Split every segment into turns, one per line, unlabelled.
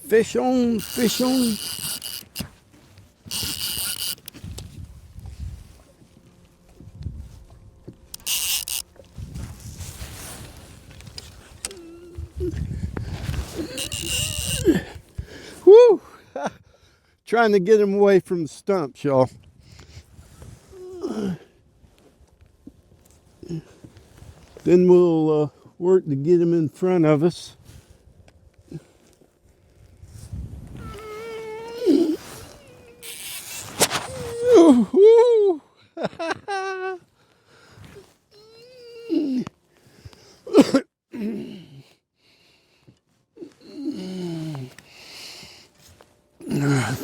Fish on, fish on. Woo! Trying to get him away from the stumps, y'all. Then we'll work to get him in front of us. Woo!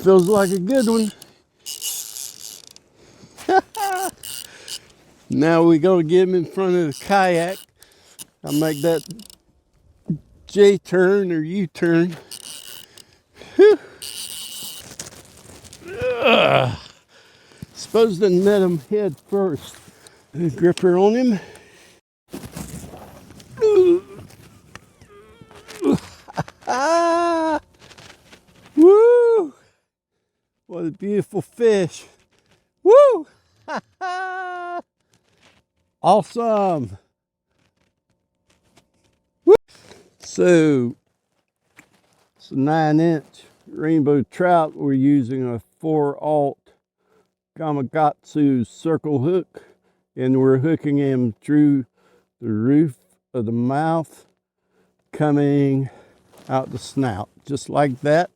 Feels like a good one. Now we go to get him in front of the kayak. I'll make that J-turn or U-turn. Supposed to net him head first. Gripper on him. Woo! What a beautiful fish. Woo! Awesome. Woo! So, it's a 9-inch rainbow trout. We're using a 4/0 Gamakatsu circle hook, and we're hooking him through the roof of the mouth, coming out the snout, just like that.